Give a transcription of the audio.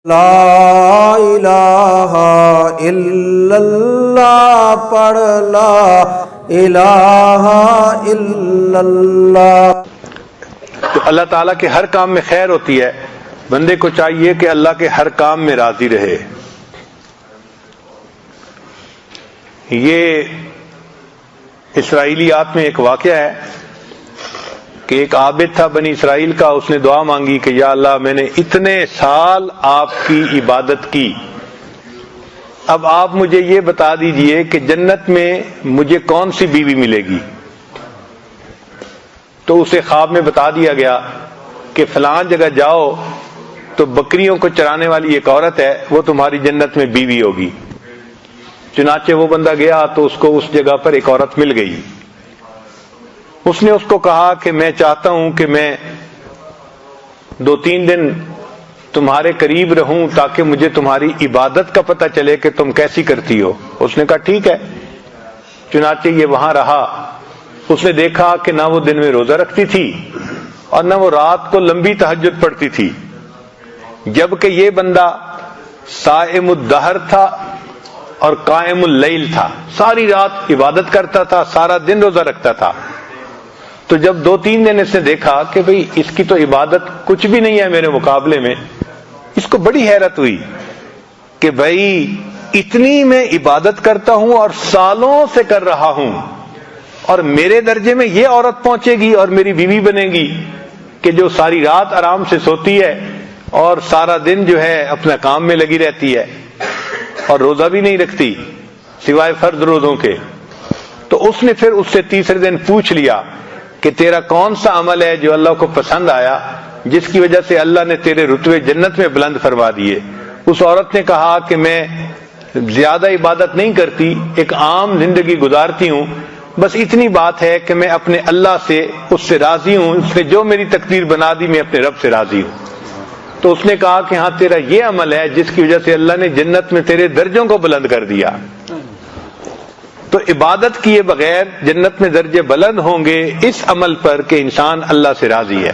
لا الہ الا اللہ پڑھ لا الہ الا اللہ۔ تو اللہ تعالیٰ کے ہر کام میں خیر ہوتی ہے، بندے کو چاہیے کہ اللہ کے ہر کام میں راضی رہے۔ یہ اسرائیلیات میں ایک واقعہ ہے کہ ایک عابد تھا بنی اسرائیل کا، اس نے دعا مانگی کہ یا اللہ میں نے اتنے سال آپ کی عبادت کی، اب آپ مجھے یہ بتا دیجئے کہ جنت میں مجھے کون سی بیوی ملے گی۔ تو اسے خواب میں بتا دیا گیا کہ فلاں جگہ جاؤ تو بکریوں کو چرانے والی ایک عورت ہے، وہ تمہاری جنت میں بیوی ہوگی۔ چنانچہ وہ بندہ گیا تو اس کو اس جگہ پر ایک عورت مل گئی۔ اس نے اس کو کہا کہ میں چاہتا ہوں کہ میں 2-3 دن تمہارے قریب رہوں تاکہ مجھے تمہاری عبادت کا پتہ چلے کہ تم کیسی کرتی ہو۔ اس نے کہا ٹھیک ہے۔ چنانچہ یہ وہاں رہا۔ اس نے دیکھا کہ نہ وہ دن میں روزہ رکھتی تھی اور نہ وہ رات کو لمبی تہجد پڑھتی تھی، جبکہ یہ بندہ صائم الدہر تھا اور قائم اللیل تھا، ساری رات عبادت کرتا تھا، سارا دن روزہ رکھتا تھا۔ تو جب 2-3 دن اس نے دیکھا کہ بھئی اس کی تو عبادت کچھ بھی نہیں ہے میرے مقابلے میں، اس کو بڑی حیرت ہوئی کہ بھئی اتنی میں عبادت کرتا ہوں اور سالوں سے کر رہا ہوں، اور میرے درجے میں یہ عورت پہنچے گی اور میری بیوی بنے گی کہ جو ساری رات آرام سے سوتی ہے اور سارا دن جو ہے اپنا کام میں لگی رہتی ہے اور روزہ بھی نہیں رکھتی سوائے فرض روزوں کے۔ تو اس نے پھر اس سے تیسرے دن پوچھ لیا کہ تیرا کون سا عمل ہے جو اللہ کو پسند آیا جس کی وجہ سے اللہ نے تیرے رتبے جنت میں بلند فرما دیے۔ اس عورت نے کہا کہ میں زیادہ عبادت نہیں کرتی، ایک عام زندگی گزارتی ہوں، بس اتنی بات ہے کہ میں اپنے اللہ سے اس سے راضی ہوں، اس نے جو میری تقدیر بنا دی میں اپنے رب سے راضی ہوں۔ تو اس نے کہا کہ ہاں تیرا یہ عمل ہے جس کی وجہ سے اللہ نے جنت میں تیرے درجوں کو بلند کر دیا۔ تو عبادت کیے بغیر جنت میں درجے بلند ہوں گے اس عمل پر کہ انسان اللہ سے راضی ہے۔